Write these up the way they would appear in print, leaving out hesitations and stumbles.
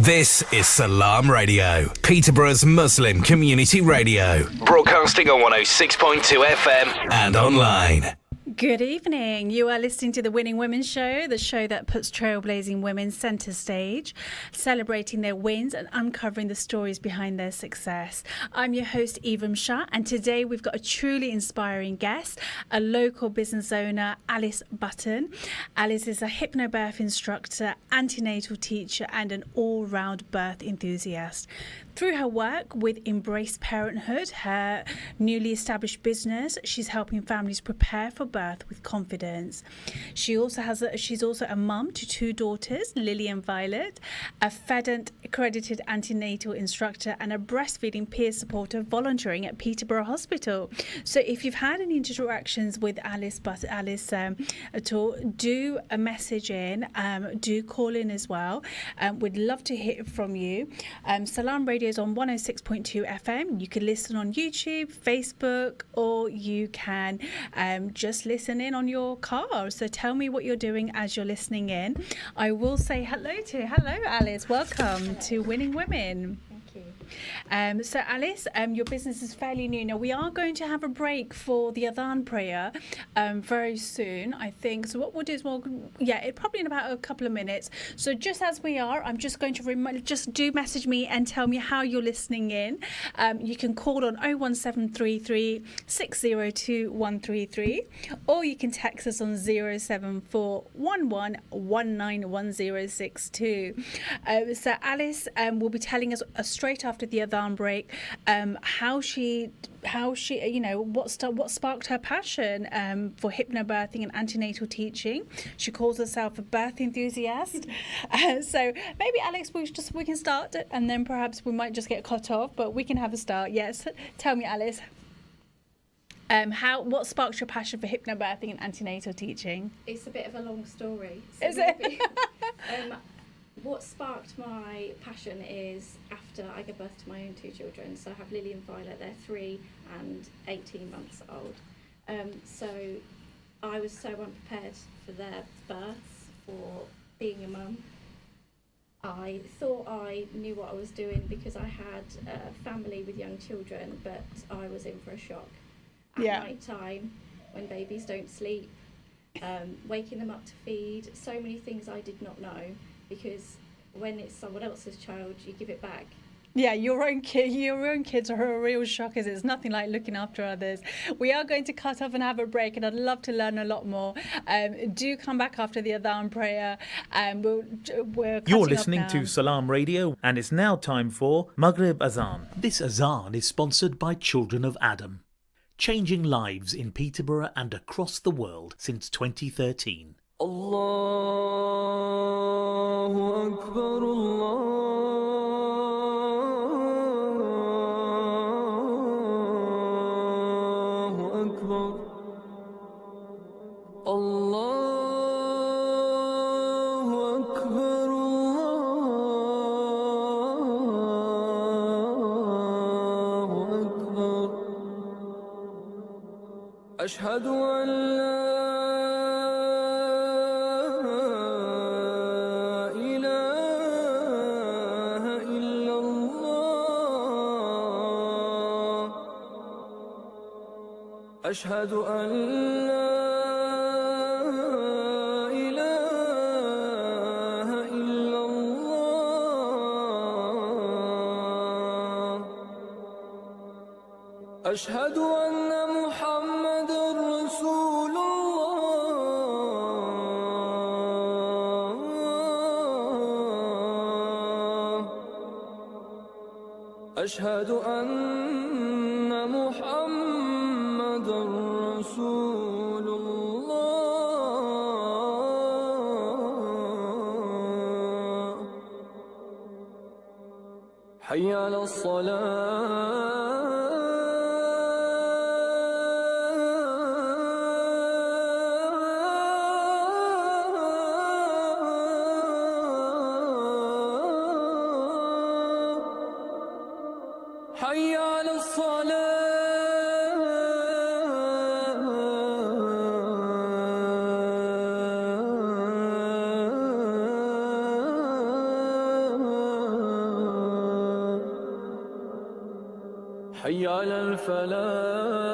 This is Salam Radio, Peterborough's Muslim community radio. Broadcasting on 106.2 FM and online. Good evening. You are listening to the Winning Women Show, the show that puts trailblazing women centre stage, celebrating their wins and uncovering the stories behind their success. I'm your host, Evam Shah, and today we've got a truly inspiring guest, a local business owner, Alice Button. Alice is a hypnobirth instructor, antenatal teacher, and an all-round birth enthusiast. Through her work with Embrace Parenthood, her newly established business, she's helping families prepare for birth with confidence. She's also a mum to two daughters, Lily and Violet, a FEDENT accredited antenatal instructor, and a breastfeeding peer supporter volunteering at Peterborough Hospital. So if you've had any interactions with Alice at all, do a message in, do call in as well. We'd love to hear from you. Salam Radio is on 106.2 FM. You can listen on YouTube, Facebook, or you can just listen in on your car. So tell me what you're doing as you're listening in. I will say hello, Alice. Welcome to Winning Women. So Alice, your business is fairly new. Now we are going to have a break for the Adhan prayer very soon, I think. So what we'll do is probably in about a couple of minutes. So just as we are, I'm just going to just do message me and tell me how you're listening in. You can call on 01733 602 133, or you can text us on 074 11191062. So Alice will be telling us straight after the Adhan break how she what sparked her passion for hypnobirthing and antenatal teaching. She calls herself a birth enthusiast. So maybe Alex, we can start, and then perhaps we might just get cut off, but we can have a start. Yes, tell me, Alice. What sparked your passion for hypnobirthing and antenatal teaching? It's a bit of a long story. Is it? What sparked my passion is after I gave birth to my own two children. So I have Lily and Violet, they're 3 and 18 months old. So I was so unprepared for their births, for being a mum. I thought I knew what I was doing because I had a family with young children, but I was in for a shock. At night time, when babies don't sleep, waking them up to feed, so many things I did not know. Because when it's someone else's child, you give it back. Yeah, your own kids are a real shock, as it's nothing like looking after others. We are going to cut off and have a break, and I'd love to learn a lot more. Do come back after the Adhan prayer. You're listening to Salam Radio, and it's now time for Maghrib Azan. This Azan is sponsored by Children of Adam, changing lives in Peterborough and across the world since 2013. Allahu Akbar, Allahu Akbar, Allahu Akbar, Allahu Akbar. Ashhadu an la أشهد أن لا إله إلا الله أشهد أن محمد رسول الله أشهد أن محمد رسول الله حي على الصلاة حي على الصلاة حي على الفلاح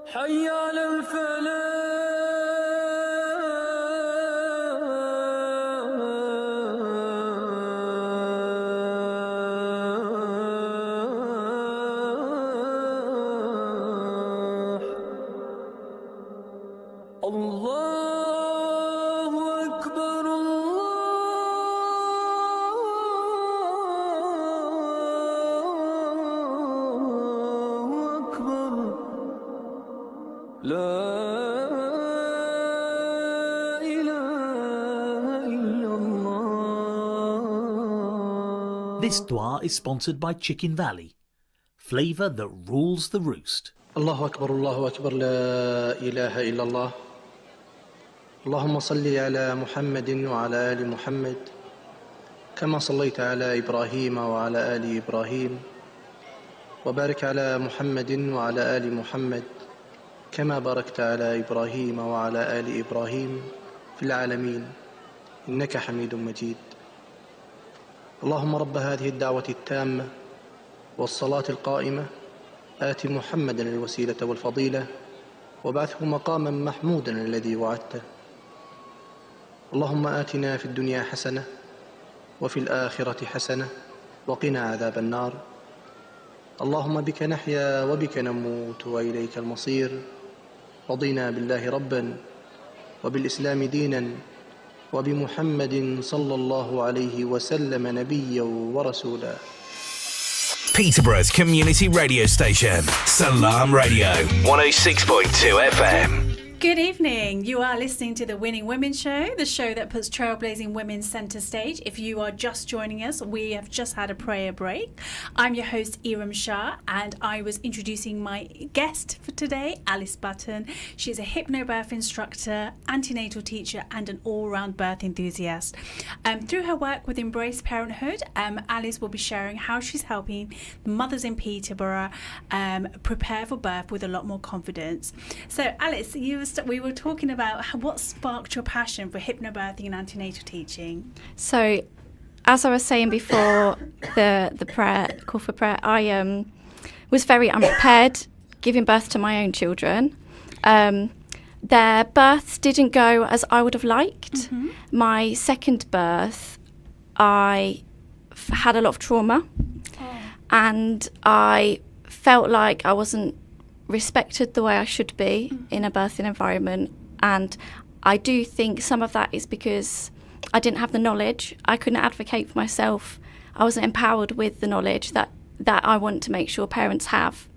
حي على الفلاح الله أكبر الله أكبر لا إله إلا الله. This dua is sponsored by Chicken Valley, flavour that rules the roost. الله أكبر الله أكبر لا إله إلا الله. اللهم صل على محمد وعلى آل محمد كما صليت على إبراهيم وعلى آل إبراهيم وبارك على محمد وعلى آل محمد كما باركت على إبراهيم وعلى آل إبراهيم في العالمين إنك حميد مجيد. اللهم رب هذه الدعوة التامة والصلاة القائمة آت محمدا الوسيلة والفضيلة وابعثه مقاما محمودا الذي وعدته. اللهم آتنا في الدنيا حسنة وفي الآخرة حسنة وقنا عذاب النار. اللهم بك نحيا وبك نموت وإليك المصير. رضينا بالله ربا وبالإسلام دينا وبمحمد صلى الله عليه وسلم نبيا ورسولا. Peterborough's community radio station, Salam Radio, 106.2 FM. Good evening. You are listening to the Winning Women Show, the show that puts trailblazing women centre stage. If you are just joining us, we have just had a prayer break. I'm your host, Iram Shah, and I was introducing my guest for today, Alice Button. She's a hypnobirth instructor, antenatal teacher, and an all-round birth enthusiast. Through her work with Embrace Parenthood, Alice will be sharing how she's helping mothers in Peterborough prepare for birth with a lot more confidence. So, Alice, we were talking about what sparked your passion for hypnobirthing and antenatal teaching. So, as I was saying before the prayer, call for prayer, I was very unprepared giving birth to my own children. Their births didn't go as I would have liked. Mm-hmm. My second birth, I had a lot of trauma, and I felt like I wasn't respected the way I should be in a birthing environment. And I do think some of that is because I didn't have the knowledge. I couldn't advocate for myself. I wasn't empowered with the knowledge that I want to make sure parents have.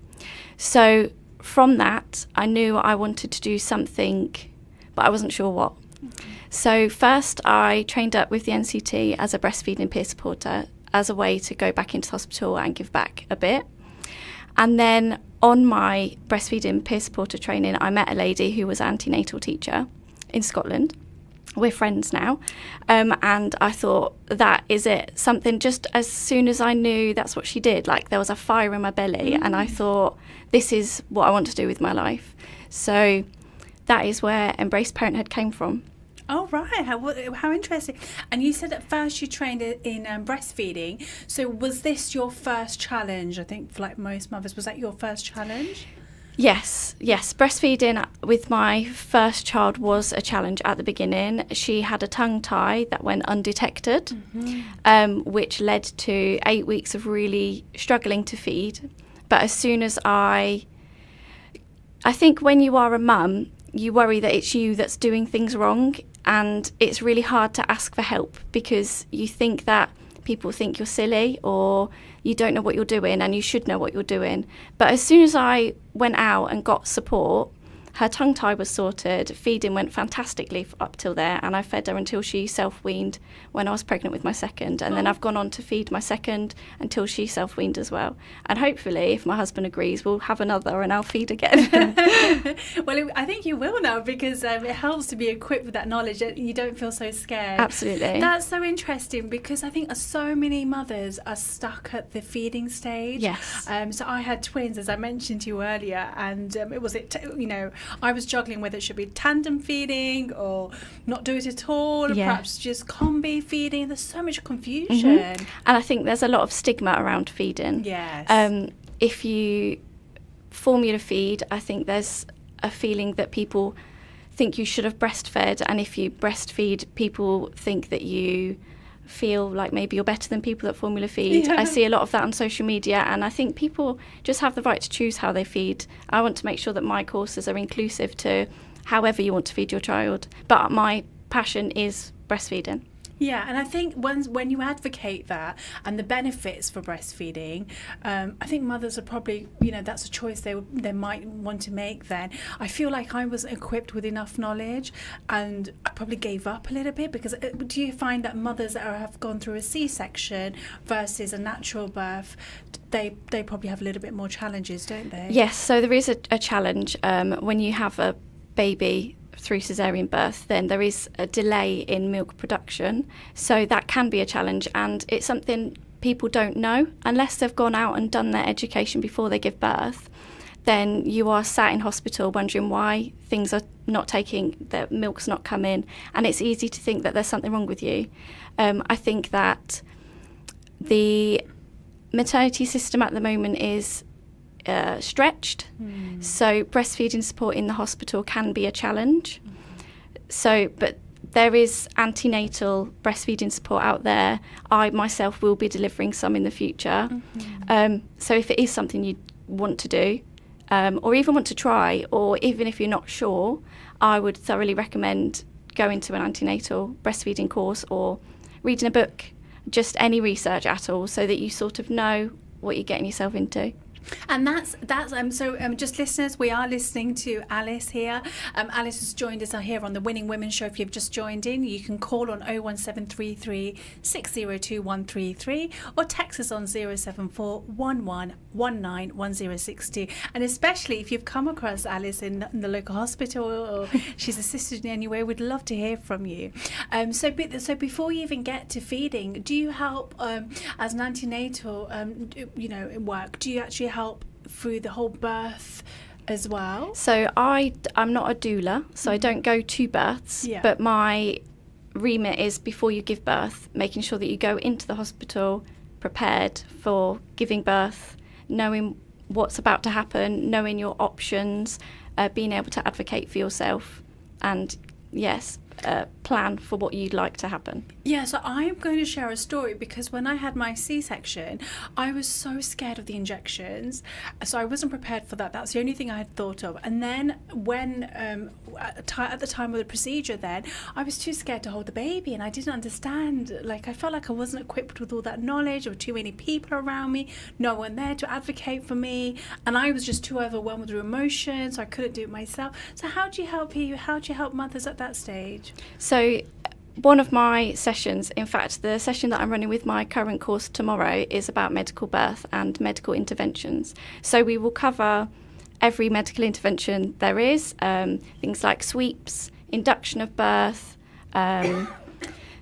So from that, I knew I wanted to do something, but I wasn't sure what. So first I trained up with the NCT as a breastfeeding peer supporter as a way to go back into hospital and give back a bit. And then on my breastfeeding peer supporter training, I met a lady who was an antenatal teacher in Scotland. We're friends now. And I thought, that is it. Something just as soon as I knew that's what she did, like there was a fire in my belly, and I thought, this is what I want to do with my life. So that is where Embrace Parenthood came from. Oh, right. How interesting. And you said at first you trained in breastfeeding. So was this your first challenge? I think for like most mothers, was that your first challenge? Yes. Breastfeeding with my first child was a challenge at the beginning. She had a tongue tie that went undetected, which led to 8 weeks of really struggling to feed. But as soon as I think when you are a mum, you worry that it's you that's doing things wrong, and it's really hard to ask for help because you think that people think you're silly or you don't know what you're doing, and you should know what you're doing. But as soon as I went out and got support, her tongue tie was sorted, feeding went fantastically up till there, and I fed her until she self-weaned when I was pregnant with my second, and then I've gone on to feed my second until she self-weaned as well. And hopefully, if my husband agrees, we'll have another and I'll feed again. Well, I think you will now, because it helps to be equipped with that knowledge that you don't feel so scared. Absolutely. That's so interesting, because I think so many mothers are stuck at the feeding stage. Yes. So I had twins, as I mentioned to you earlier, and I was juggling whether it should be tandem feeding or not do it at all, or perhaps just combi feeding. There's so much confusion. And I think there's a lot of stigma around feeding. Yes. If you formula feed, I think there's a feeling that people think you should have breastfed, and if you breastfeed, people think that you feel like maybe you're better than people that formula feed. I see a lot of that on social media, and I think people just have the right to choose how they feed. I want to make sure that my courses are inclusive to however you want to feed your child, but my passion is breastfeeding. Yeah, and I think when you advocate that and the benefits for breastfeeding, I think mothers are probably, that's a choice they might want to make then. I feel like I wasn't equipped with enough knowledge, and I probably gave up a little bit, because do you find that mothers that have gone through a C-section versus a natural birth, they probably have a little bit more challenges, don't they? Yes, so there is a challenge when you have a baby through caesarean birth, then there is a delay in milk production, so that can be a challenge, and it's something people don't know unless they've gone out and done their education before they give birth. Then you are sat in hospital wondering why things are not taking, that milk's not coming, and it's easy to think that there's something wrong with you. I think that the maternity system at the moment is stretched, so breastfeeding support in the hospital can be a challenge. But there is antenatal breastfeeding support out there. I myself will be delivering some in the future. So if it is something you want to do, or even want to try, or even if you're not sure, I would thoroughly recommend going to an antenatal breastfeeding course or reading a book, just any research at all, so that you sort of know what you're getting yourself into. And that's just listeners, we are listening to Alice here. Alice has joined us here on the Winning Women Show. If you've just joined in, you can call on 01733 602 133 or text us on 074 1119 1062. And especially if you've come across Alice in the local hospital, or she's assisted in any way, we'd love to hear from you. So before you even get to feeding, do you help as an antenatal work? Do you actually help through the whole birth as well? So I'm not a doula, so I don't go to births, but my remit is before you give birth, making sure that you go into the hospital prepared for giving birth, knowing what's about to happen, knowing your options, being able to advocate for yourself, and plan for what you'd like to happen. Yeah, so I'm going to share a story, because when I had my C-section, I was so scared of the injections, so I wasn't prepared for that. That's the only thing I had thought of. And then when at the time of the procedure, then I was too scared to hold the baby, and I didn't understand. Like, I felt like I wasn't equipped with all that knowledge, or too many people around me, no one there to advocate for me, and I was just too overwhelmed with emotions, so I couldn't do it myself. So how do you help mothers at that stage? So one of my sessions, in fact, the session that I'm running with my current course tomorrow, is about medical birth and medical interventions. So we will cover every medical intervention there is, things like sweeps, induction of birth,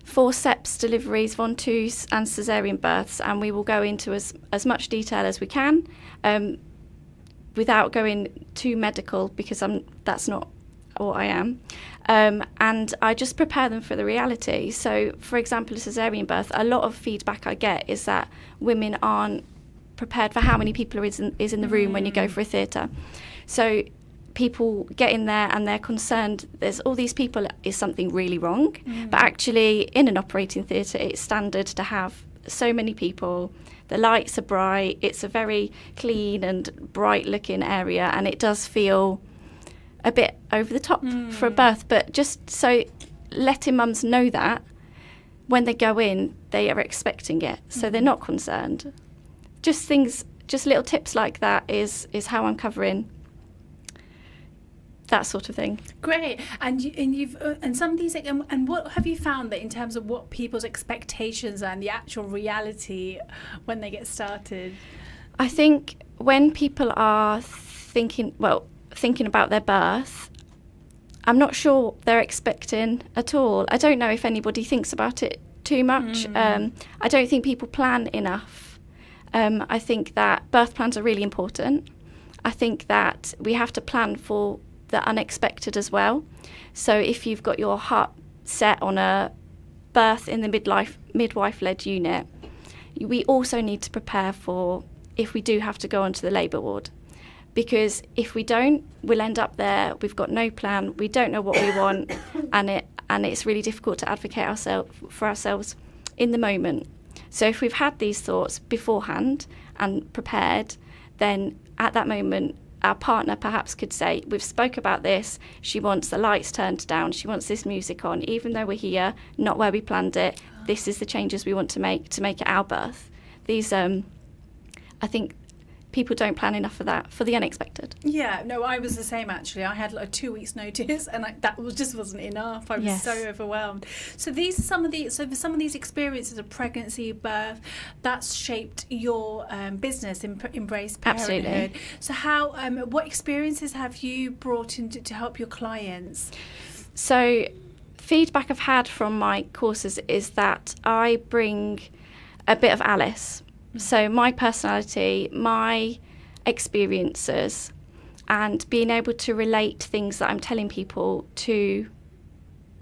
forceps deliveries, Ventouse and caesarean births, and we will go into as much detail as we can without going too medical, because that's not what I am. And I just prepare them for the reality. So, for example, a caesarean birth, a lot of feedback I get is that women aren't prepared for how many people is in the room when you go for a theatre. So people get in there and they're concerned there's all these people, is something really wrong? But actually, in an operating theatre, it's standard to have so many people. The lights are bright, it's a very clean and bright looking area, and it does feel a bit over the top for a birth. But just so letting mums know that when they go in, they are expecting it, so they're not concerned. Just little tips like that is how I'm covering that sort of thing. Great. And some of these, and what have you found that in terms of what people's expectations are and the actual reality when they get started? I think when people are thinking about their birth, I'm not sure they're expecting at all. I don't know if anybody thinks about it too much. I don't think people plan enough. I think that birth plans are really important. I think that we have to plan for the unexpected as well. So if you've got your heart set on a birth in the midwife-led unit, we also need to prepare for if we do have to go onto the labour ward. Because if we don't, we'll end up there, we've got no plan, we don't know what we want, and it's really difficult to advocate for ourselves in the moment. So if we've had these thoughts beforehand and prepared, then at that moment our partner perhaps could say, we've spoke about this, she wants the lights turned down, she wants this music on, even though we're here, not where we planned it, this is the changes we want to make it our birth. These, I think people don't plan enough for that, for the unexpected. Yeah, no, I was the same actually. I had like 2 weeks notice, and just wasn't enough. I was so overwhelmed. So these are some of these experiences of pregnancy, birth, that's shaped your business, Embrace Parenthood. Absolutely. So how, what experiences have you brought in to help your clients? So feedback I've had from my courses is that I bring a bit of Alice. So my personality, my experiences, and being able to relate things that I'm telling people to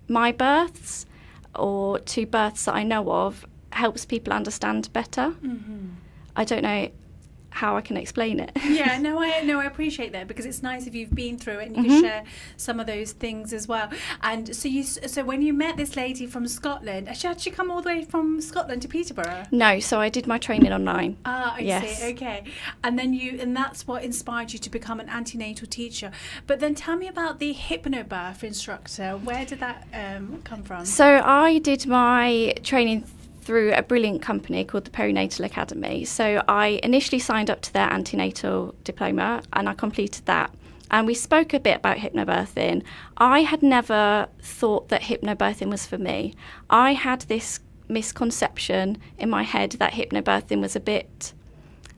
my births or to births that I know of helps people understand better. I don't know how I can explain it. Yeah, no, I appreciate that, because it's nice if you've been through it and you can share some of those things as well. And so when you met this lady from Scotland, had she come all the way from Scotland to Peterborough? No, so I did my training online. I see. Okay, and then that's what inspired you to become an antenatal teacher. But then tell me about the hypnobirth instructor. Where did that come from? So I did my training through a brilliant company called the Perinatal Academy. So I initially signed up to their antenatal diploma and I completed that. And we spoke a bit about hypnobirthing. I had never thought that hypnobirthing was for me. I had this misconception in my head that hypnobirthing was a bit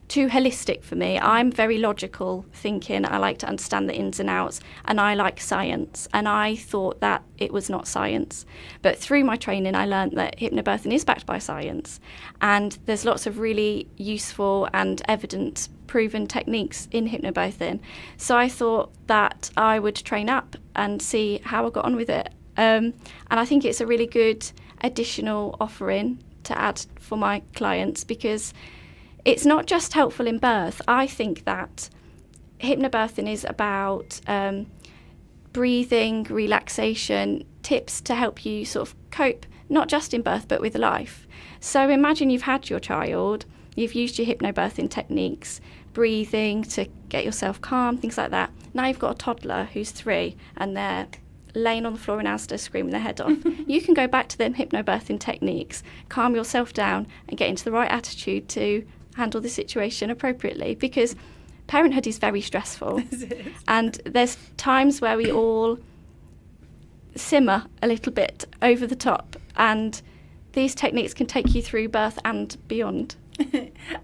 too holistic for me. I'm very logical thinking. I like to understand the ins and outs, and I like science. And I thought that it was not science. But through my training, I learned that hypnobirthing is backed by science. And there's lots of really useful and evidence-proven techniques in hypnobirthing. So I thought that I would train up and see how I got on with it. And I think it's a really good additional offering to add for my clients, because it's not just helpful in birth. I think that hypnobirthing is about breathing, relaxation, tips to help you sort of cope, not just in birth, but with life. So imagine you've had your child, you've used your hypnobirthing techniques, breathing to get yourself calm, things like that. Now you've got a toddler who's 3 and they're laying on the floor in Asda screaming their head off. You can go back to them hypnobirthing techniques, calm yourself down and get into the right attitude to handle the situation appropriately, because parenthood is very stressful. And there's times where we all simmer a little bit over the top, and these techniques can take you through birth and beyond.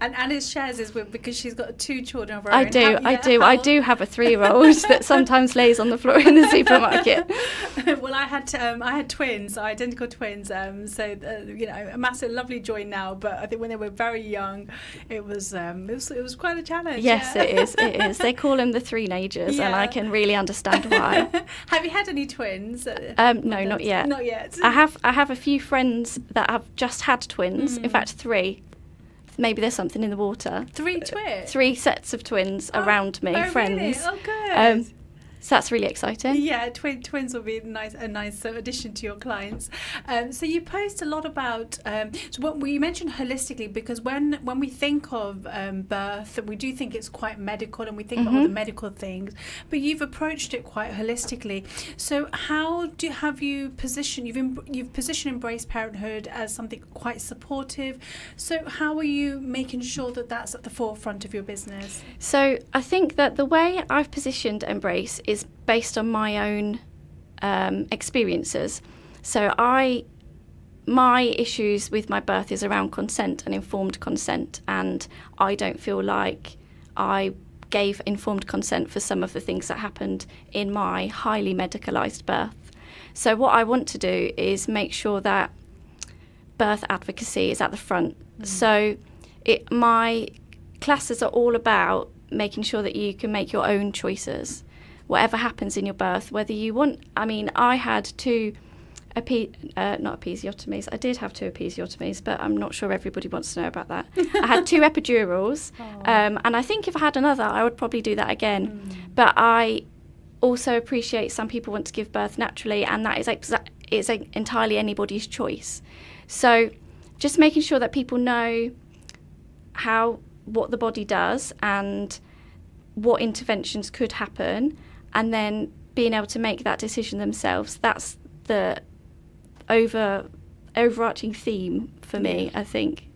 And Alice shares this because she's got 2 children of her I own. I do have a 3-year-old that sometimes lays on the floor in the supermarket. Well, I had twins, identical twins. So a massive, lovely joy now. But I think when they were very young, it was quite a challenge. Yes, yeah. it is. They call them the 3-nagers, and I can really understand why. Have you had any twins? No, not yet. Not yet. I have a few friends that have just had twins. In fact, 3. Maybe there's something in the water. 3 twins? 3 sets of twins around me, friends. Really? Oh, good. So that's really exciting. Yeah, twins will be a nice addition to your clients. So you post a lot about, you mentioned holistically, because when we think of birth, we do think it's quite medical, and we think about all the medical things, but you've approached it quite holistically. So how have you positioned, you've positioned Embrace Parenthood as something quite supportive. So how are you making sure that that's at the forefront of your business? So I think that the way I've positioned Embrace is based on my own experiences. So my issues with my birth is around consent and informed consent, and I don't feel like I gave informed consent for some of the things that happened in my highly medicalised birth. So what I want to do is make sure that birth advocacy is at the front. So my classes are all about making sure that you can make your own choices, whatever happens in your birth, whether you want. I mean, I had two not episiotomies. I did have two episiotomies, but I'm not sure everybody wants to know about that. I had 2 epidurals, and I think if I had another, I would probably do that again. But I also appreciate some people want to give birth naturally, and that is entirely anybody's choice. So just making sure that people know what the body does and what interventions could happen, and then being able to make that decision themselves. That's the overarching theme for me, I think.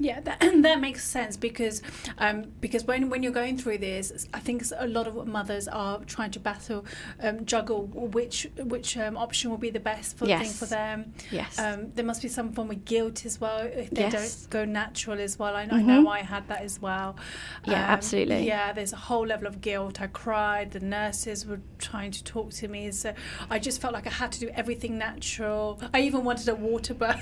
Yeah, that makes sense because when you're going through this, I think a lot of mothers are trying to juggle which option will be the best thing for them. Yes. There must be some form of guilt as well if they don't go natural as well. I know I had that as well. Yeah, absolutely. Yeah, there's a whole level of guilt. I cried. The nurses were trying to talk to me, so I just felt like I had to do everything natural. I even wanted a water birth.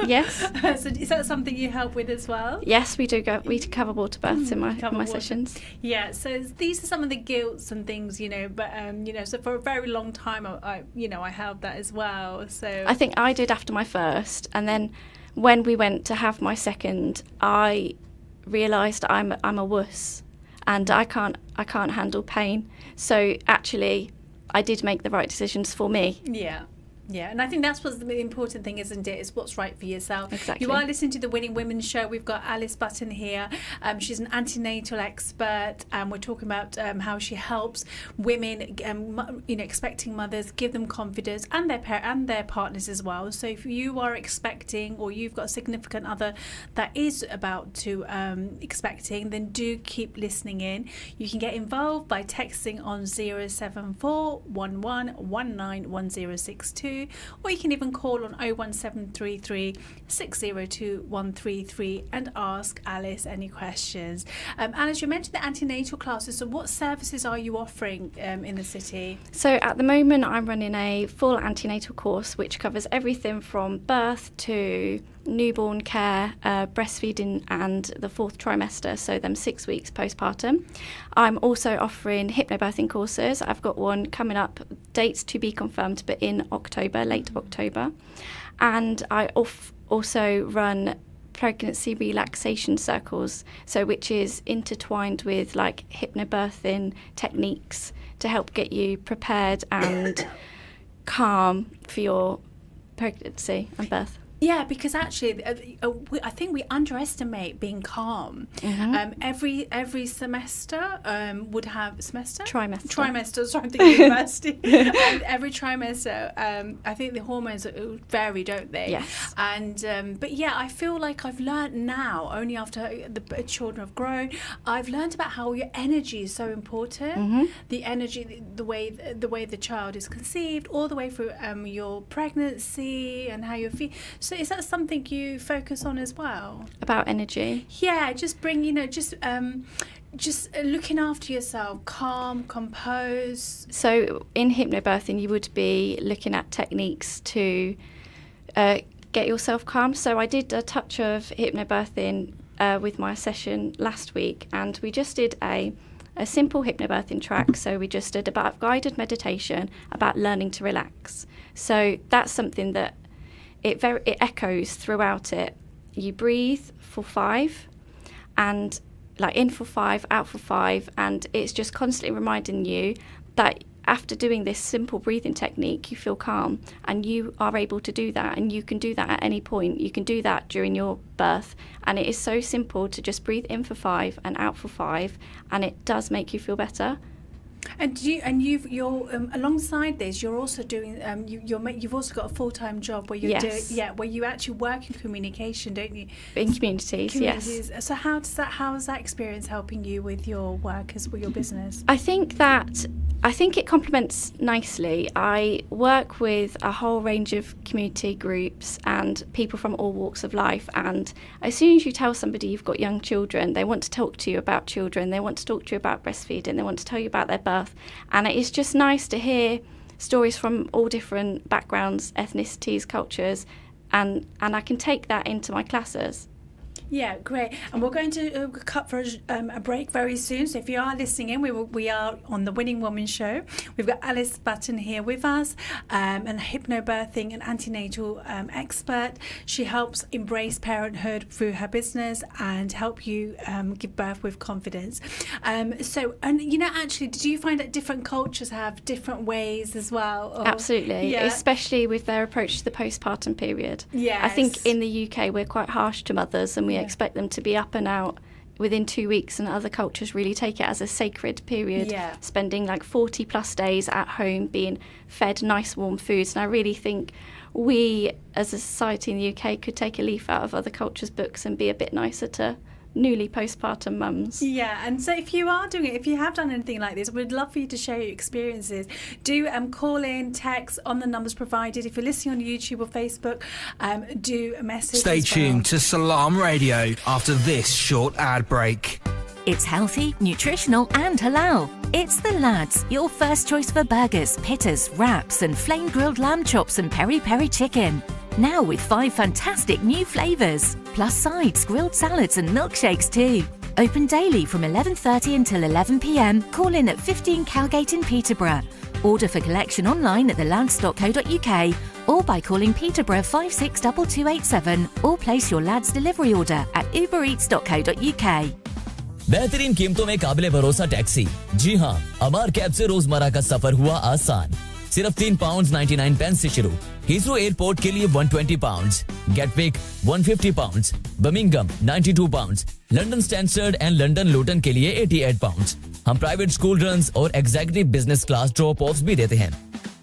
Yes. So is that something you help with as well? Yes, we do. We cover water births in my sessions. Yeah, so these are some of the guilts and things, but so for a very long time I held that as well. So I think I did after my first, and then when we went to have my second, I realised I'm a wuss and I can't handle pain. So actually I did make the right decisions for me. Yeah, and I think that's what's the important thing, isn't it? It's what's right for yourself. Exactly. You are listening to the Winning Women show. We've got Alice Button here. She's an antenatal expert, and we're talking about how she helps women, expecting mothers, give them confidence, and their partners as well. So if you are expecting, or you've got a significant other that is about to expecting, then do keep listening in. You can get involved by texting on 074 11 191062. Or you can even call on 01733 602 133 and ask Alice any questions. Alice, you mentioned the antenatal classes. So what services are you offering in the city? So at the moment I'm running a full antenatal course which covers everything from birth to newborn care, breastfeeding and the 4th trimester, so them 6 weeks postpartum. I'm also offering hypnobirthing courses. I've got one coming up, dates to be confirmed, but in October, late October. And I also run pregnancy relaxation circles, so which is intertwined with like hypnobirthing techniques to help get you prepared and calm for your pregnancy and birth. Yeah, because actually, I think we underestimate being calm. Every semester would have trimester. Sorry, the university. Every trimester, I think the hormones vary, don't they? Yes. And but yeah, I feel like I've learned now, only after the children have grown, I've learned about how your energy is so important. The energy, the way the child is conceived, all the way through your pregnancy and how you feel. So is that something you focus on as well? About energy? Yeah, just bring, just looking after yourself, calm, compose. So in hypnobirthing, you would be looking at techniques to get yourself calm. So I did a touch of hypnobirthing with my session last week, and we just did a simple hypnobirthing track. So we just did about guided meditation about learning to relax. So that's something that it echoes throughout it. You breathe for 5, and like in for 5, out for 5, and it's just constantly reminding you that after doing this simple breathing technique, you feel calm, and you are able to do that, and you can do that at any point. You can do that during your birth, and it is so simple to just breathe in for 5 and out for 5, and it does make you feel better. And you're alongside this, you're also doing you've also got a full-time job where you're where you actually work in communication, don't you? In communities, yes. So how is that experience helping you with your work with your business? I think it complements nicely. I work with a whole range of community groups and people from all walks of life, and as soon as you tell somebody you've got young children, they want to talk to you about children, they want to talk to you about breastfeeding, they want to tell you about their birth, and it's just nice to hear stories from all different backgrounds, ethnicities, cultures, and I can take that into my classes. Yeah, great. And we're going to cut for a break very soon. So if you are listening in, we are on the Winning Woman Show. We've got Alice Button here with us, an hypnobirthing and antenatal expert. She helps embrace parenthood through her business and help you give birth with confidence. Actually, did you find that different cultures have different ways as well? Absolutely, especially with their approach to the postpartum period. Yes. I think in the UK we're quite harsh to mothers, and we expect them to be up and out within 2 weeks, and other cultures really take it as a sacred period, spending like 40 plus days at home being fed nice warm foods. And I really think we as a society in the UK could take a leaf out of other cultures' books and be a bit nicer to newly postpartum mums. Yeah, and so if you are doing it, if you have done anything like this, we'd love for you to share your experiences. Do call in, text on the numbers provided. If you're listening on YouTube or Facebook, do a message. Stay tuned to Salam Radio after this short ad break. It's healthy, nutritional and halal. It's The Lads, your first choice for burgers, pittas, wraps and flame grilled lamb chops and peri-peri chicken. Now with 5 fantastic new flavours, plus sides, grilled salads and milkshakes too. Open daily from 11:30 until 11 p.m. Call in at 15 Cowgate in Peterborough. Order for collection online at thelads.co.uk or by calling Peterborough 562287 or place your Lads delivery order at ubereats.co.uk. बेहतरीन कीमतों में काबिले भरोसा taxi. जी हाँ, अमार cab से रोजमर्रा का सफर हुआ आसान। सिर्फ £3.99 से शुरू। हीथ्रो एयरपोर्ट के लिए £120, Gatwick £150, Birmingham £92, London Stanford and London Luton के लिए £88। हम प्राइवेट स्कूल रन्स और executive business class drop offs भी देते हैं।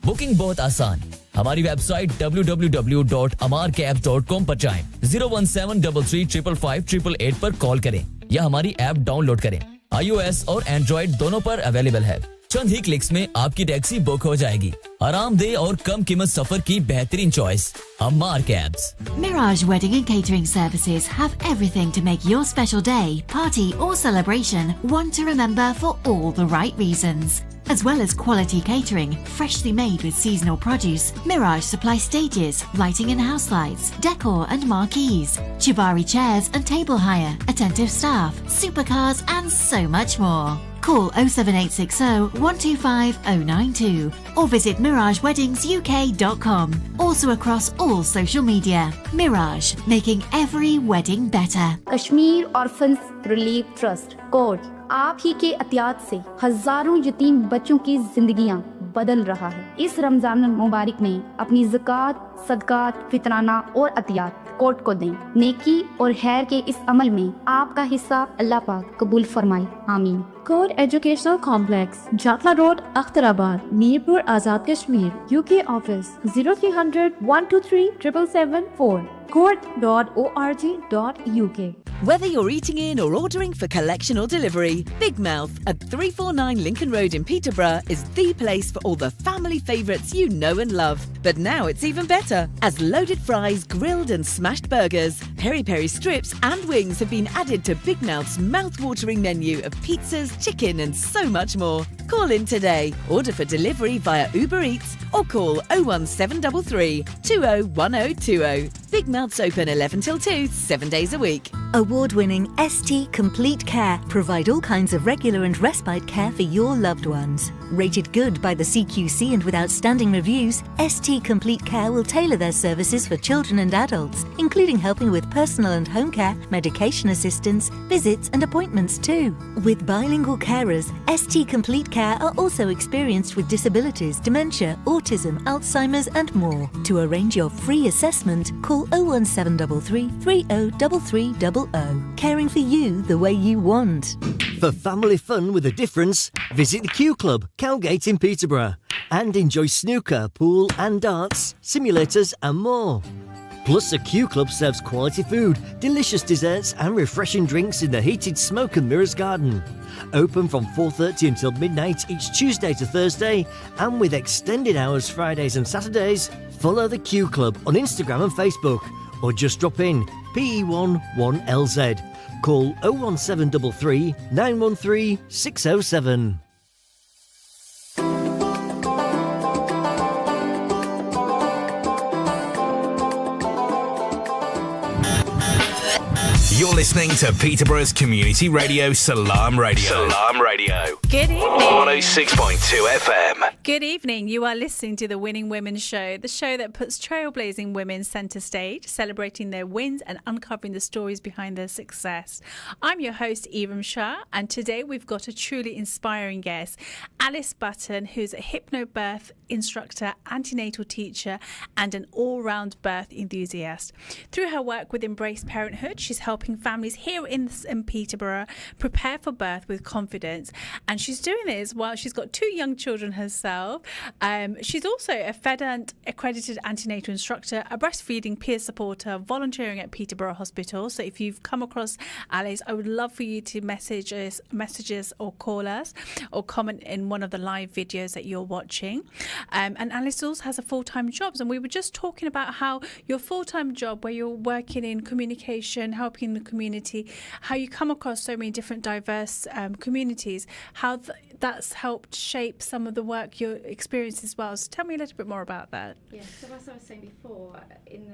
बुकिंग बहुत आसान। हमारी वेबसाइट www.amarcabs.com पर जाएं, 01733555888 पर कॉल करें या हमारी ऐप डाउनलोड करें। iOS और एंड्रॉइड दोनों पर अवेलेबल है। चंद ही क्लिक्स में आपकी टैक्सी बुक हो जाएगी। आरामदेह और कम कीमत सफर की बेहतरीन choice, Amar Cabs. Mirage Wedding and Catering Services have everything to make your special day, party or celebration one to remember for all the right reasons. As well as quality catering, freshly made with seasonal produce, Mirage supply stages, lighting and house lights, decor and marquees, Chibari chairs and table hire, attentive staff, supercars and so much more. Call 07860 125 092 or visit MirageWeddingsUK.com. Also across all social media. Mirage, making every wedding better. Kashmir orphans relief trust code आप ही के अतियात से हजारों यतीम बच्चों की जिंदगियां बदल रहा है। इस रमजान मुबारक में अपनी ज़कात, सदकात, फितराना और अतियात कोर्ट को दें। नेकी और खैर के इस अमल में आपका हिस्सा अल्लाह पाक कबूल फरमाए, आमीन। Code Educational Complex, Jatla Road, Akhtarabad, Mirpur Azad Kashmir, UK Office 0300 123 777 Code.org.uk. Whether you're eating in or ordering for collection or delivery, Big Mouth at 349 Lincoln Road in Peterborough is the place for all the family favourites you know and love. But now it's even better, as loaded fries, grilled and smashed burgers, peri-peri strips and wings have been added to Big Mouth's mouth-watering menu of pizzas, chicken and so much more. Call in today, order for delivery via Uber Eats or call 01733 201020. Big Mouth's open 11 till 2, 7 days a week. Award-winning ST Complete Care provide all kinds of regular and respite care for your loved ones. Rated good by the CQC and with outstanding reviews, ST Complete Care will tailor their services for children and adults, including helping with personal and home care, medication assistance, visits and appointments too. With bilingual carers, ST Complete Care are also experienced with disabilities, dementia, autism, Alzheimer's and more. To arrange your free assessment, call 01733 3033 caring for you the way you want. For family fun with a difference, visit the Q Club, Cowgate in Peterborough, and enjoy snooker, pool and darts, simulators and more. Plus, the Q Club serves quality food, delicious desserts and refreshing drinks in the heated Smoke and Mirrors garden. Open from 4:30 until midnight each Tuesday to Thursday, and with extended hours Fridays and Saturdays. Follow the Q Club on Instagram and Facebook, or just drop in PE1 1LZ. Call 01733 913 607. You're listening to Peterborough's community radio, Salam Radio. Salam Radio. Good evening. 106.2 FM. Good evening. You are listening to the Winning Women Show, the show that puts trailblazing women centre stage, celebrating their wins and uncovering the stories behind their success. I'm your host, Evam Shah, and today we've got a truly inspiring guest, Alice Button, who's a hypnobirth instructor, antenatal teacher, and an all-round birth enthusiast. Through her work with Embrace Parenthood, she's helping families here in Peterborough prepare for birth with confidence, and she's doing this while she's got 2 young children herself. She's also a FEDANT accredited antenatal instructor, a breastfeeding peer supporter, volunteering at Peterborough Hospital. So if you've come across Alice, I would love for you to message us or call us or comment in one of the live videos that you're watching. And Alice also has a full-time job, and we were just talking about how your full-time job, where you're working in communication, helping the community, how you come across so many different diverse communities, how that's helped shape some of the work you experience as well. So tell me a little bit more about that. Yeah, so as I was saying before, in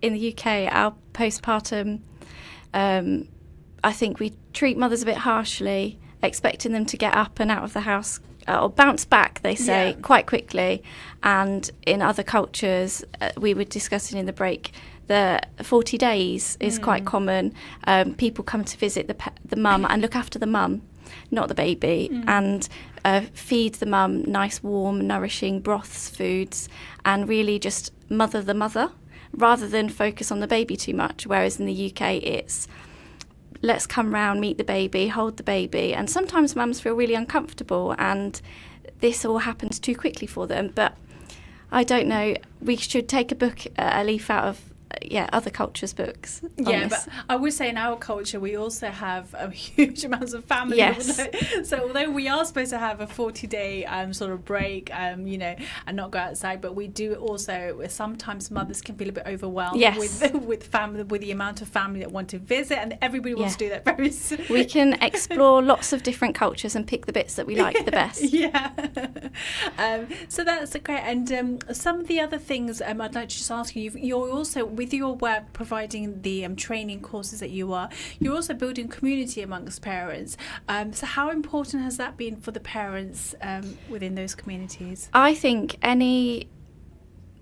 the UK, our postpartum, I think we treat mothers a bit harshly, expecting them to get up and out of the house or bounce back, they say, quite quickly. And in other cultures, we were discussing in the break, the 40 days is quite common. People come to visit the mum and look after the mum, not the baby, and feed the mum nice, warm, nourishing broths, foods, and really just mother the mother rather than focus on the baby too much. Whereas in the UK, it's let's come round, meet the baby, hold the baby. And sometimes mums feel really uncomfortable, and this all happens too quickly for them. But I don't know, we should take a leaf out of other cultures' books. But I would say in our culture we also have huge amounts of family. Yes. So although we are supposed to have a 40-day sort of break, and not go outside, but we do also sometimes mothers can feel a bit overwhelmed with family, with the amount of family that want to visit, and everybody wants to do that very soon. We can explore lots of different cultures and pick the bits that we like the best. So that's great. And some of the other things I'd like to just ask you, you're also, with your work providing the training courses that you're also building community amongst parents. So how important has that been for the parents within those communities? I think any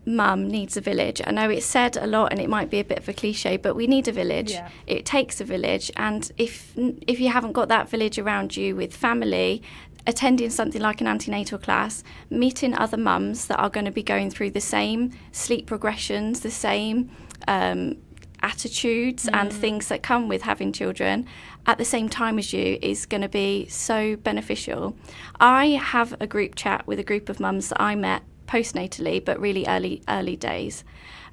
mum needs a village. I know it's said a lot and it might be a bit of a cliche, but we need a village. It takes a village, and if you haven't got that village around you with family, attending something like an antenatal class, meeting other mums that are going to be going through the same sleep progressions, the same attitudes and things that come with having children at the same time as you is going to be so beneficial. I have a group chat with a group of mums that I met postnatally, but really early days,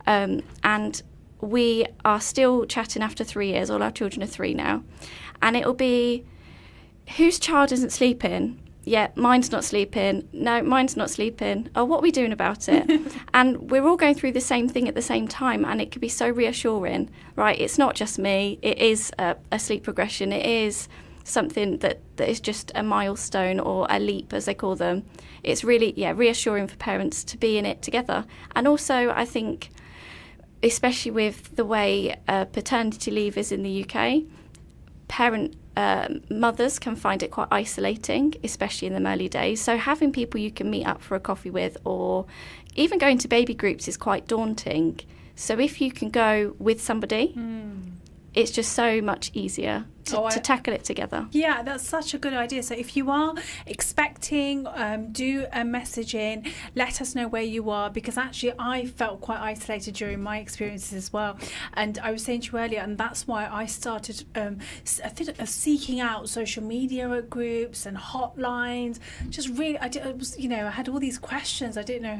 and we are still chatting after 3 years. All our children are 3 now, and it'll be, whose child isn't sleeping? Yeah, mine's not sleeping. No, mine's not sleeping. Oh, what are we doing about it? And we're all going through the same thing at the same time, and it can be so reassuring, right? It's not just me. It is a sleep progression. It is something that is just a milestone or a leap, as they call them. It's really, reassuring for parents to be in it together. And also, I think, especially with the way paternity leave is in the UK, mothers can find it quite isolating, especially in the early days. So having people you can meet up for a coffee with, or even going to baby groups, is quite daunting. So if you can go with somebody, it's just so much easier to tackle it together. Yeah, that's such a good idea. So if you are expecting, do a message in, let us know where you are, because actually I felt quite isolated during my experiences as well. And I was saying to you earlier, and that's why I started seeking out social media groups and hotlines. Just really, I had all these questions. I didn't know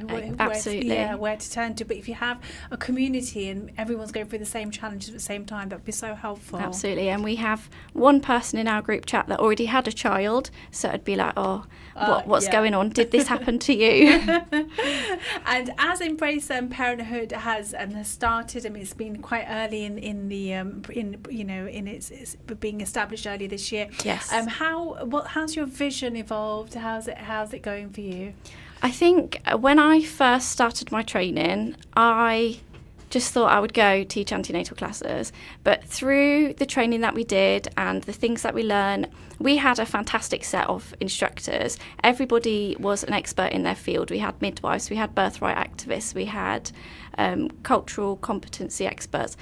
where to turn to. But if you have a community and everyone's going through the same challenges at the same time, that would be so helpful. Absolutely. And we have one person in our group chat that already had a child, so it'd be like, what's going on? Did this happen to you? And as Embrace Parenthood has started, I mean, it's been quite early in its being established earlier this year. Yes. How's your vision evolved? How's it going for you? I think when I first started my training, I just thought I would go teach antenatal classes. But through the training that we did and the things that we learned, we had a fantastic set of instructors. Everybody was an expert in their field. We had midwives, we had birthright activists, we had cultural competency experts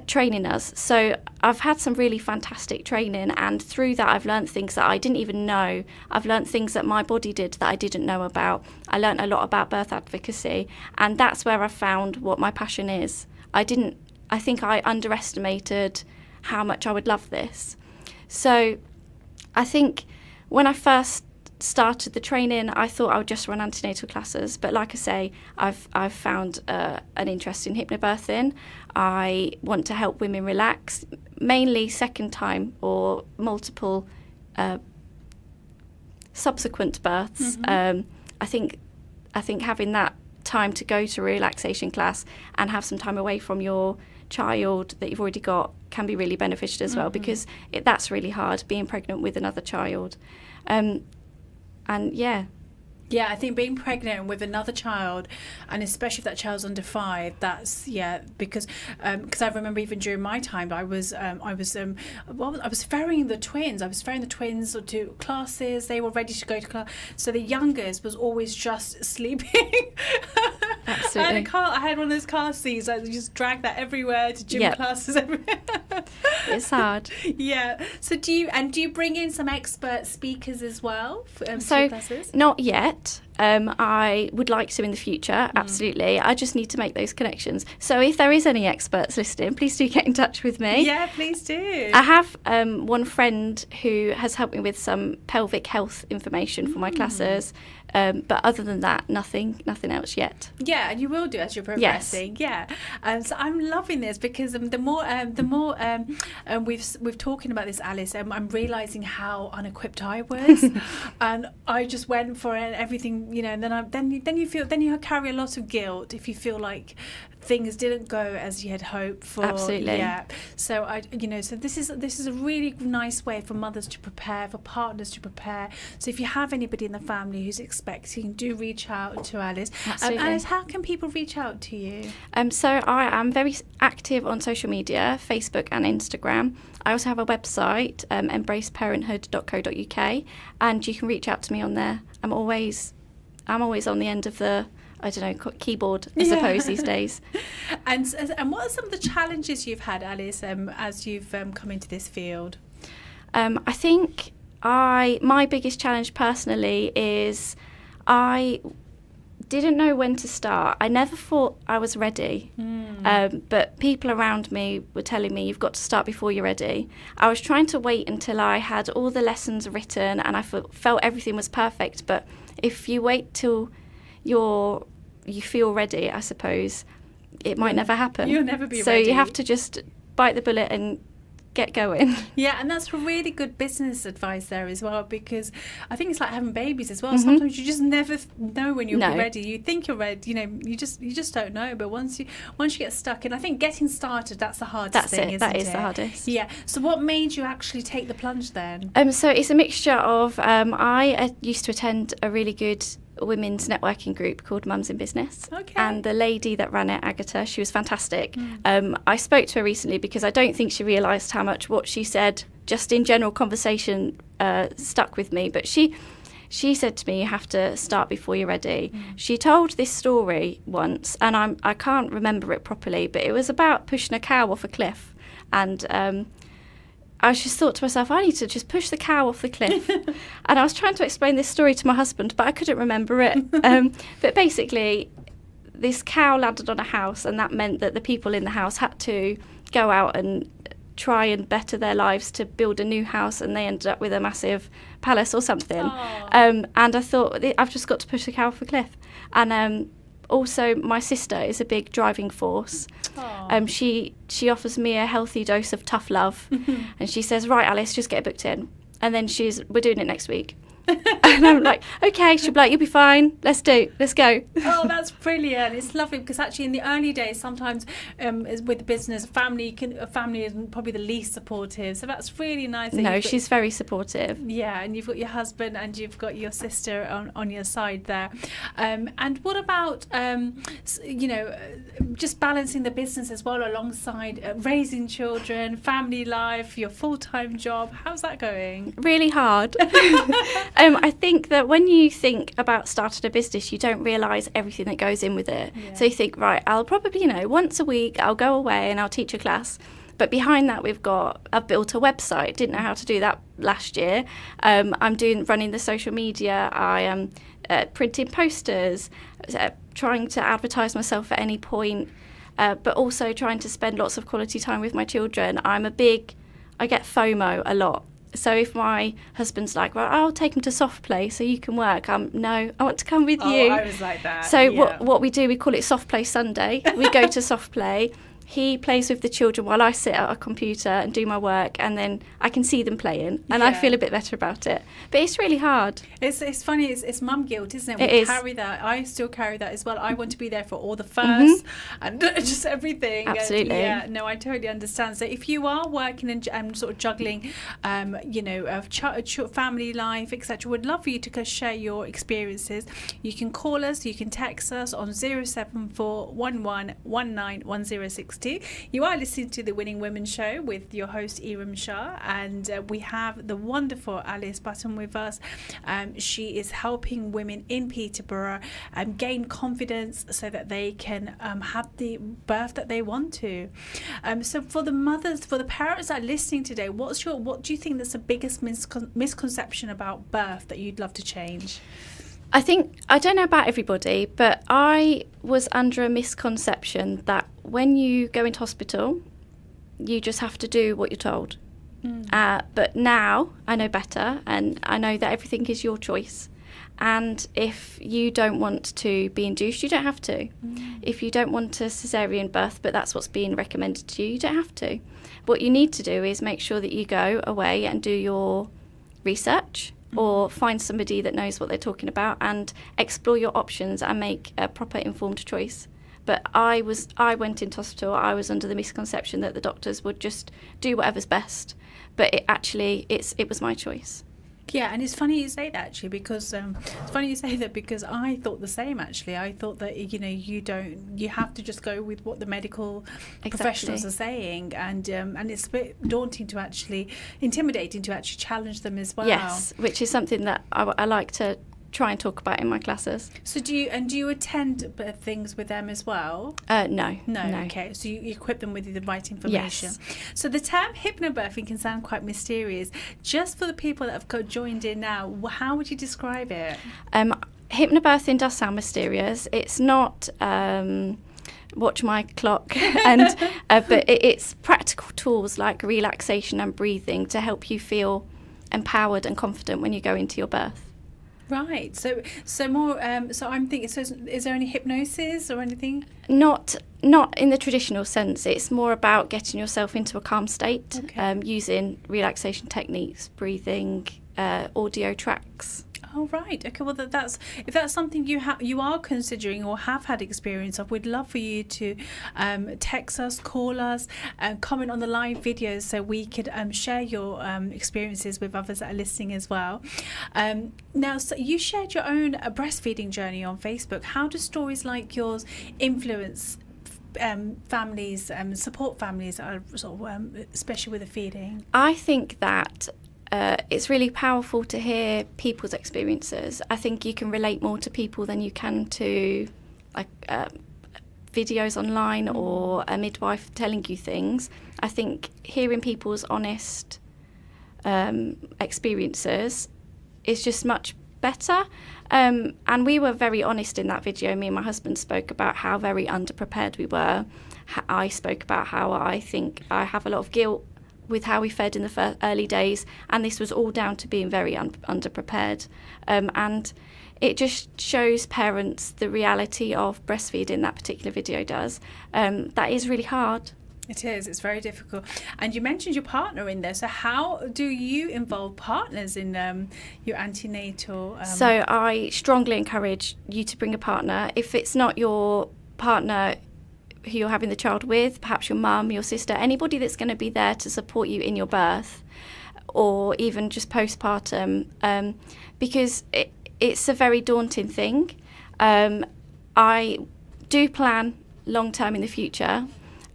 training us. So I've had some really fantastic training, and through that I've learned things that I didn't even know. I've learned things that my body did that I didn't know about. I learned a lot about birth advocacy, and that's where I found what my passion is. I think I underestimated how much I would love this. So I think when I first started the training, I thought I would just run antenatal classes, but like I say, I've found an interest in hypnobirthing. I want to help women relax, mainly second time or multiple subsequent births. Mm-hmm. I think having that time to go to a relaxation class and have some time away from your child that you've already got can be really beneficial as well, because that's really hard, being pregnant with another child. Yeah, I think being pregnant with another child, and especially if that child's under 5, that's because I remember even during my time I was ferrying the twins. I was ferrying the twins to classes. They were ready to go to class, so the youngest was always just sleeping. Absolutely. I had one of those car seats. I just dragged that everywhere to gym classes. Everywhere. It's hard. Yeah. So do you bring in some expert speakers as well for classes? Not yet. I would like to in the future, absolutely. I just need to make those connections. So if there is any experts listening, please do get in touch with me. Yeah, please do. I have one friend who has helped me with some pelvic health information for my classes. But other than that, nothing else yet. Yeah, and you will do as you're progressing. Yes. Yeah, so I'm loving this because the more we've talking about this, Alice, I'm realising how unequipped I was, and I just went for it. Everything, and then you carry a lot of guilt if you feel like things didn't go as you had hoped for. Absolutely. Yeah. So so this is a really nice way for mothers to prepare, for partners to prepare. So if you have anybody in the family who's expecting, do reach out to Alice. Absolutely. Alice, how can people reach out to you? So I am very active on social media, Facebook and Instagram. I also have a website, embraceparenthood.co.uk, and you can reach out to me on there. I'm always on the end of the keyboard, I suppose, these days. And what are some of the challenges you've had, Alice, as you've come into this field? I think my biggest challenge personally is I didn't know when to start. I never thought I was ready, but people around me were telling me, you've got to start before you're ready. I was trying to wait until I had all the lessons written and I felt everything was perfect, but if you wait till you feel ready, I suppose, it might never happen. You'll never be ready. So you have to just bite the bullet and get going. Yeah, and that's really good business advice there as well, because I think it's like having babies as well. Sometimes you just never know when you'll be ready. You think you're ready, you just don't know. But once you get stuck in, I think getting started, that's the hardest thing, isn't it? That is the hardest. Yeah. So what made you actually take the plunge then? So it's a mixture of I used to attend a really good women's networking group called Mums in Business. Okay. And the lady that ran it, Agatha, she was fantastic. I spoke to her recently because I don't think she realised how much what she said, just in general conversation, stuck with me. But she said to me, you have to start before you're ready. She told this story once, and I can't remember it properly, but it was about pushing a cow off a cliff. And I just thought to myself, I need to just push the cow off the cliff. And I was trying to explain this story to my husband, but I couldn't remember it. But basically, this cow landed on a house, and that meant that the people in the house had to go out and try and better their lives to build a new house, and they ended up with a massive palace or something. And I thought, I've just got to push the cow off the cliff. And also, my sister is a big driving force. She offers me a healthy dose of tough love, and she says, "Right, Alice, just get it booked in." And then we're doing it next week. And I'm like, okay. She'll be like, "You'll be fine. Let's go." Oh, that's brilliant. It's lovely because actually in the early days, sometimes with the business, a family is probably the least supportive. So that's really nice. No, she's very supportive. Yeah, and you've got your husband and you've got your sister on your side there. And what about, just balancing the business as well alongside raising children, family life, your full-time job? How's that going? Really hard. I think that when you think about starting a business, you don't realise everything that goes in with it. Yeah. So you think, right, I'll probably, once a week I'll go away and I'll teach a class. But behind that, I've built a website. Didn't know how to do that last year. I'm running the social media. I am printing posters, trying to advertise myself at any point, but also trying to spend lots of quality time with my children. I get FOMO a lot. So if my husband's like, well, I'll take him to soft play so you can work. No, I want to come with you. I was like that. So what we do, we call it soft play Sunday. We go to soft play. He plays with the children while I sit at a computer and do my work, and then I can see them playing, and I feel a bit better about it. But it's really hard. It's funny. It's mum guilt, isn't it? It is. Carry that. I still carry that as well. I want to be there for all the firsts and just everything. Absolutely. And, I totally understand. So if you are working and sort of juggling, family life, etc., would love for you to share your experiences. You can call us. You can text us on 074 11 19 1060. You are listening to the Winning Women Show with your host Iram Shah, and we have the wonderful Alice Button with us. She is helping women in Peterborough gain confidence so that they can have the birth that they want to. So for the parents that are listening today, what do you think that's the biggest misconception about birth that you'd love to change? I don't know about everybody, but I was under a misconception that when you go into hospital, you just have to do what you're told. But now I know better, and I know that everything is your choice. And if you don't want to be induced, you don't have to. If you don't want a caesarean birth, but that's what's being recommended to you, you don't have to. What you need to do is make sure that you go away and do your research, or find somebody that knows what they're talking about and explore your options and make a proper informed choice. But I went into hospital, I was under the misconception that the doctors would just do whatever's best. But it was my choice. Yeah, and it's funny you say that actually, because I thought the same actually. I thought that you have to just go with what the medical professionals are saying, and it's a bit intimidating to actually challenge them as well. Yes, which is something that I like to try and talk about in my classes. So do you attend things with them as well? No. Okay, so you equip them with the right information. Yes. So the term hypnobirthing can sound quite mysterious. Just for the people that have joined in now, how would you describe it? Hypnobirthing does sound mysterious. It's not watch my clock, and but it's practical tools like relaxation and breathing to help you feel empowered and confident when you go into your birth. Right. So more. So I'm thinking. So is there any hypnosis or anything? Not in the traditional sense. It's more about getting yourself into a calm state, using relaxation techniques, breathing, audio tracks. Oh right. Okay. Well, if that's something you are considering or have had experience of, we'd love for you to text us, call us, and comment on the live videos so we could share your experiences with others that are listening as well. Now, so you shared your own breastfeeding journey on Facebook. How do stories like yours influence families, support families that are sort of, especially with the feeding? I think that it's really powerful to hear people's experiences. I think you can relate more to people than you can to videos online or a midwife telling you things. I think hearing people's honest experiences is just much better. And we were very honest in that video. Me and my husband spoke about how very underprepared we were. I spoke about how I think I have a lot of guilt with how we fed in the early days, and this was all down to being very underprepared. And it just shows parents the reality of breastfeeding, that particular video does. That is really hard. It is. It's very difficult. And you mentioned your partner in there. So how do you involve partners in your antenatal? So I strongly encourage you to bring a partner. If it's not your partner who you're having the child with, perhaps your mum, your sister, anybody that's going to be there to support you in your birth or even just postpartum, because it's a very daunting thing. I do plan long term in the future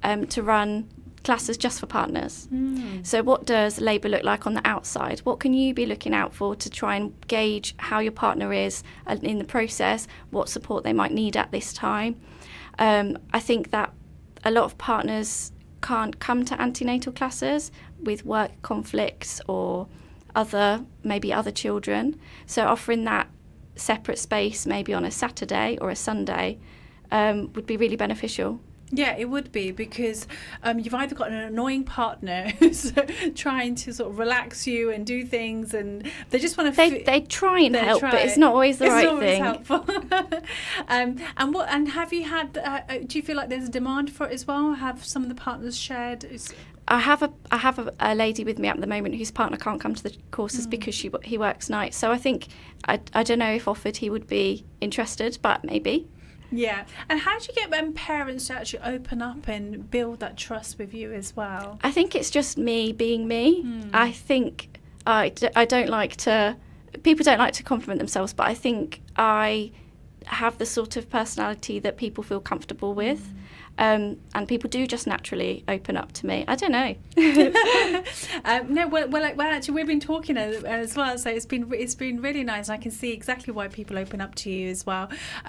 to run classes just for partners. So what does labour look like on the outside? What can you be looking out for to try and gauge how your partner is in the process, what support they might need at this time? I think that a lot of partners can't come to antenatal classes with work conflicts or maybe other children. So offering that separate space maybe on a Saturday or a Sunday would be really beneficial. Yeah, it would be, because you've either got an annoying partner who's trying to sort of relax you and do things, and they just want to. They try and help, but it's not always the right thing. It's not always helpful. And have you had? Do you feel like there's a demand for it as well? Have some of the partners shared? I have a lady with me at the moment whose partner can't come to the courses because he works nights. So I think I don't know if offered he would be interested, but maybe. Yeah. And how do you get parents to actually open up and build that trust with you as well? I think it's just me being me. I think I don't like to... People don't like to compliment themselves, but I think I have the sort of personality that people feel comfortable with. And people do just naturally open up to me. I don't know. Well, actually, we've been talking as well, so it's been really nice. I can see exactly why people open up to you as well.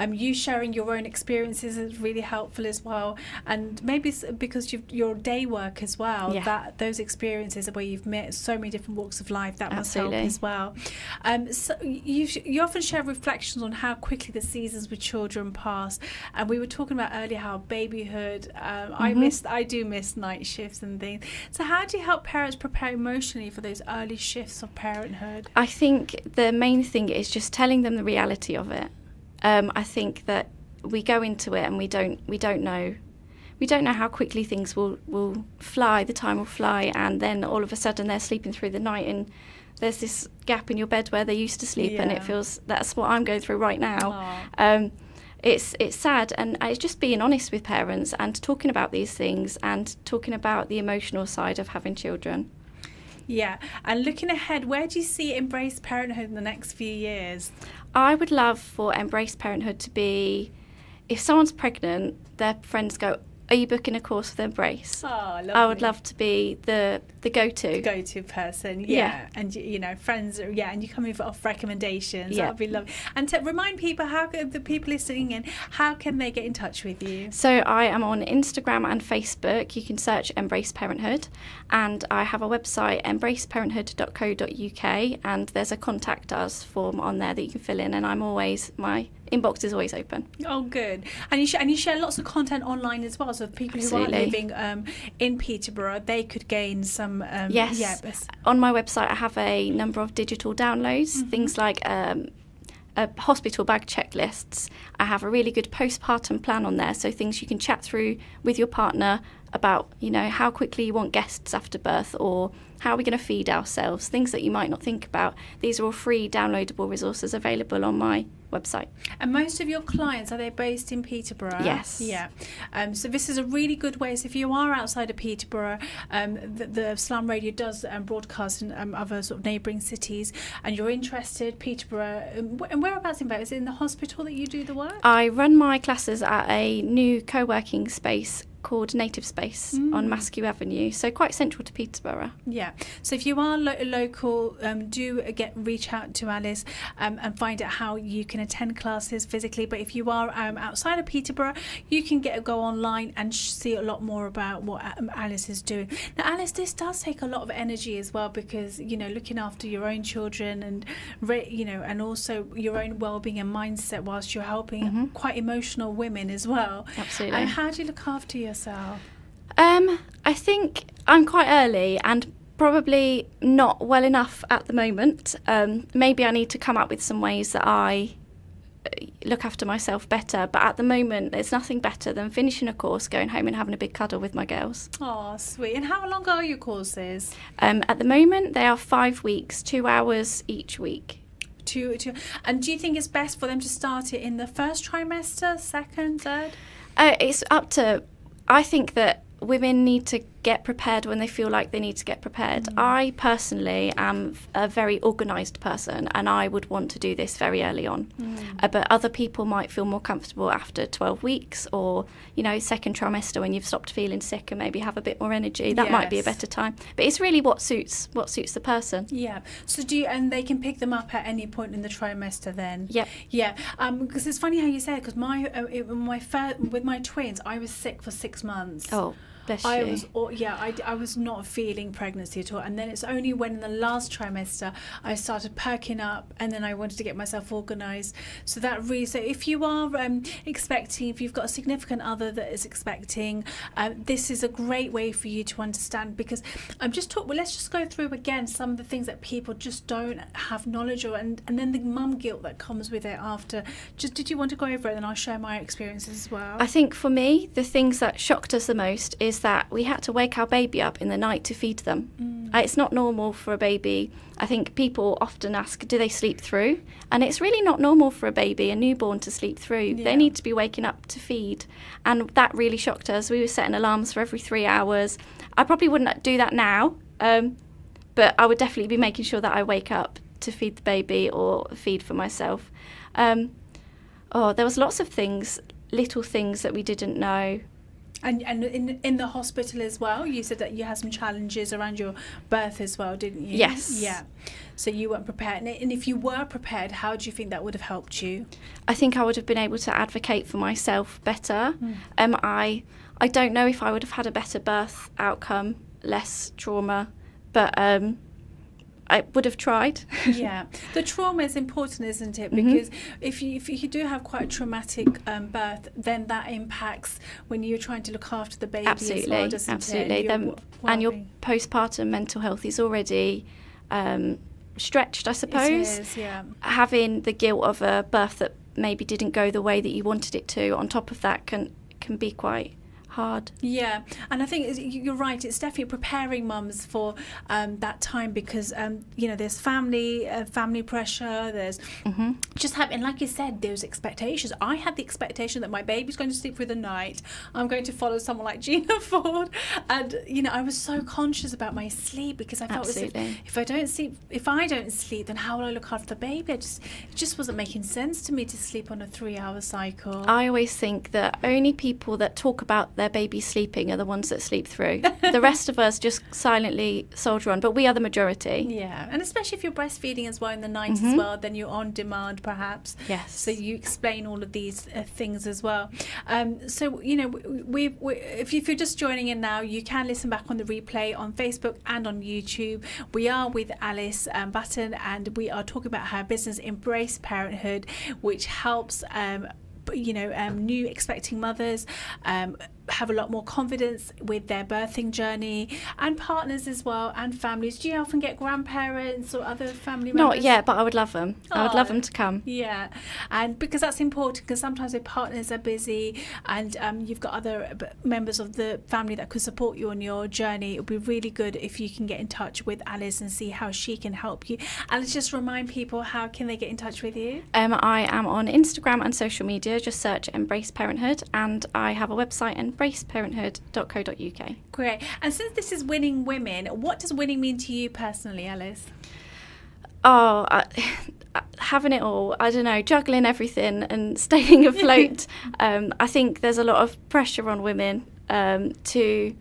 You sharing your own experiences is really helpful as well, and maybe it's because your day work as well. Yeah. That those experiences where you've met so many different walks of life, that Absolutely. must help as well. So you often share reflections on how quickly the seasons with children pass, and we were talking about earlier how babyhood. I do miss night shifts and things. So how do you help parents prepare emotionally for those early shifts of parenthood? I think the main thing is just telling them the reality of it. I think that we go into it and we don't know how quickly things will fly. The time will fly, and then all of a sudden they're sleeping through the night, and there's this gap in your bed where they used to sleep, and it feels that's what I'm going through right now. It's sad, and it's just being honest with parents and talking about these things and talking about the emotional side of having children. Yeah, and looking ahead, where do you see Embrace Parenthood in the next few years? I would love for Embrace Parenthood to be, if someone's pregnant, their friends go, are you booking a course with Embrace? Oh, lovely. I would love to be the go-to. The go-to person, yeah. And, friends, and you come in off recommendations. Yeah. That would be lovely. And to remind people, how can the people listening in, how can they get in touch with you? So I am on Instagram and Facebook. You can search Embrace Parenthood. And I have a website, embraceparenthood.co.uk, and there's a contact us form on there that you can fill in. And my inbox is always open. Oh, good. And you share lots of content online as well. So people who are living in Peterborough, they could gain some... yes. Yeah, on my website, I have a number of digital downloads, things like hospital bag checklists. I have a really good postpartum plan on there, so things you can chat through with your partner about, how quickly you want guests after birth, or how are we going to feed ourselves, things that you might not think about. These are all free downloadable resources available on my website. And most of your clients, are they based in Peterborough? Yes. Yeah. So this is a really good way. So if you are outside of Peterborough, the Salam Radio does broadcast in other sort of neighbouring cities, and you're interested, Peterborough, and whereabouts in Peterborough? Is it in the hospital that you do the work? I run my classes at a new co-working space called Native Space on Maskew Avenue, so quite central to Peterborough. Yeah. So if you are local, do reach out to Alice and find out how you can attend classes physically. But if you are outside of Peterborough, you can go online and see a lot more about what Alice is doing. Now, Alice, this does take a lot of energy as well, because looking after your own children and and also your own well-being and mindset whilst you're helping quite emotional women as well. Absolutely. How do you look after yourself? I think I'm quite early and probably not well enough at the moment. Maybe I need to come up with some ways that I look after myself better, but at the moment there's nothing better than finishing a course, going home and having a big cuddle with my girls. Oh, sweet. And how long are your courses? At the moment they are 5 weeks, 2 hours each week. Two. And do you think it's best for them to start it in the first trimester, second, third? It's up to, I think that women need to get prepared when they feel like they need to get prepared. I personally am a very organised person, and I would want to do this very early on. But other people might feel more comfortable after 12 weeks or, second trimester, when you've stopped feeling sick and maybe have a bit more energy. That might be a better time. But it's really what suits the person. Yeah. So and they can pick them up at any point in the trimester then? Yep. Yeah. Because it's funny how you say it, because with my twins, I was sick for 6 months. Oh. I was not feeling pregnancy at all, and then it's only when in the last trimester I started perking up, and then I wanted to get myself organised. So if you are expecting, if you've got a significant other that is expecting, this is a great way for you to understand, because let's just go through again some of the things that people just don't have knowledge of, and then the mum guilt that comes with it after. Did you want to go over it, and I'll share my experiences as well? I think for me, the things that shocked us the most is that we had to wake our baby up in the night to feed them. It's not normal for a baby. I think people often ask, do they sleep through? And it's really not normal for a newborn to sleep through. They need to be waking up to feed. And that really shocked us. We were setting alarms for every 3 hours. I probably wouldn't do that now, but I would definitely be making sure that I wake up to feed the baby or feed for myself. There was lots of things, little things that we didn't know. And in the hospital as well, you said that you had some challenges around your birth as well, didn't you? Yes. Yeah. So you weren't prepared. And if you were prepared, how do you think that would have helped you? I think I would have been able to advocate for myself better. I don't know if I would have had a better birth outcome, less trauma, but I would have tried. Yeah, the trauma is important, isn't it? Because if you do have quite a traumatic birth, then that impacts when you're trying to look after the baby as well, doesn't it? And your postpartum mental health is already stretched, I suppose. It is, yeah. Having the guilt of a birth that maybe didn't go the way that you wanted it to, on top of that, can be quite hard. Yeah, and I think you're right, it's definitely preparing mums for that time, because there's family pressure, there's just having, like you said, those expectations. I had the expectation that my baby's going to sleep through the night, I'm going to follow someone like Gina Ford, and I was so conscious about my sleep, because I felt as if I don't sleep, then how will I look after the baby? It just wasn't making sense to me to sleep on a 3-hour cycle. I always think that only people that talk about their baby sleeping are the ones that sleep through. The rest of us just silently soldier on, but we are the majority. Yeah, and especially if you're breastfeeding as well in the night as well, then you're on demand perhaps. Yes. So you explain all of these things as well. So if you're just joining in now, you can listen back on the replay on Facebook and on YouTube. We are with Alice Button, and we are talking about her business Embrace Parenthood, which helps new expecting mothers have a lot more confidence with their birthing journey, and partners as well, and families. Do you often get grandparents or other family members? Not yet, but I would love them. I would love them to come. Yeah, and because that's important, because sometimes if partners are busy and you've got other members of the family that could support you on your journey, it would be really good if you can get in touch with Alice and see how she can help you. Alice, just remind people, how can they get in touch with you? I am on Instagram and social media. Just search Embrace Parenthood, and I have a website, embraceparenthood.co.uk. Great. And since this is Winning Women, what does winning mean to you personally, Alice? Having it all, I don't know, juggling everything and staying afloat. I think there's a lot of pressure on women to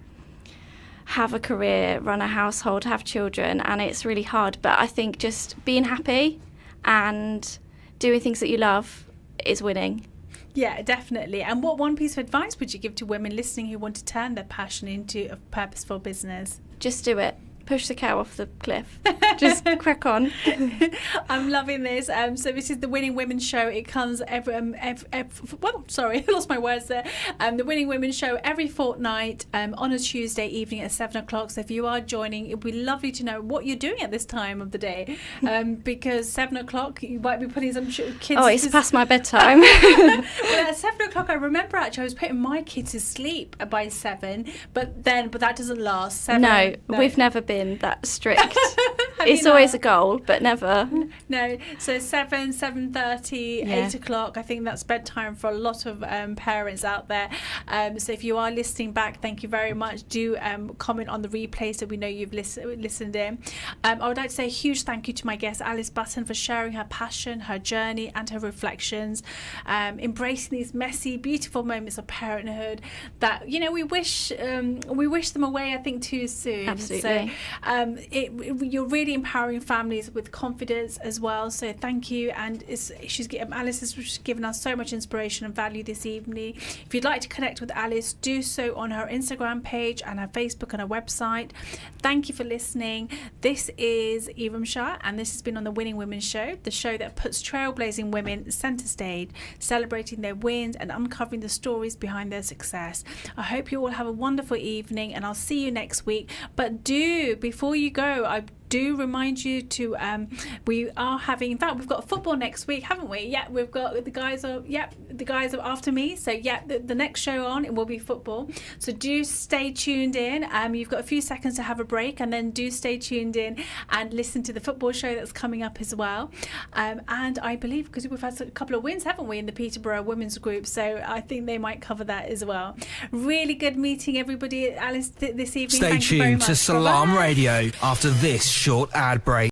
have a career, run a household, have children, and it's really hard. But I think just being happy and doing things that you love is winning. Yeah, definitely. And what one piece of advice would you give to women listening who want to turn their passion into a purposeful business? Just do it. Push the cow off the cliff. Just crack on. I'm loving this. So this is the Winning Women Show. It comes I lost my words there. The Winning Women Show every fortnight on a Tuesday evening at 7 o'clock. So if you are joining, it would be lovely to know what you're doing at this time of the day, because 7 o'clock you might be putting some kids. Oh, it's past my bedtime. Well, at 7 o'clock, I remember actually I was putting my kids to sleep by 7, but that doesn't last. 7, no, we've never been that strict. It's always a goal, but never. No, so 7:30, 8 o'clock. I think that's bedtime for a lot of parents out there. So if you are listening back, thank you very much. Do comment on the replay so we know you've listened in. I would like to say a huge thank you to my guest Alice Button for sharing her passion, her journey, and her reflections, embracing these messy, beautiful moments of parenthood that we wish them away. I think too soon. Absolutely. So you're really empowering families with confidence as well, so thank you. And Alice has given us so much inspiration and value this evening. If you'd like to connect with Alice, do so on her Instagram page and her Facebook and her website. Thank you for listening. This is Iram Shah, and this has been on the Winning Women Show, the show that puts trailblazing women centre stage, celebrating their wins and uncovering the stories behind their success. I hope you all have a wonderful evening, and I'll see you next week. But before you go, I do remind you to we are having, in fact, we've got football next week, haven't we? Yeah, we've got the guys are after me, so the next show on, it will be football, so do stay tuned in. You've got a few seconds to have a break, and then do stay tuned in and listen to the football show that's coming up as well. And I believe, because we've had a couple of wins, haven't we, in the Peterborough women's group, so I think they might cover that as well. Really good meeting everybody, Alice, this evening. Stay tuned to Salam Radio after this short ad break.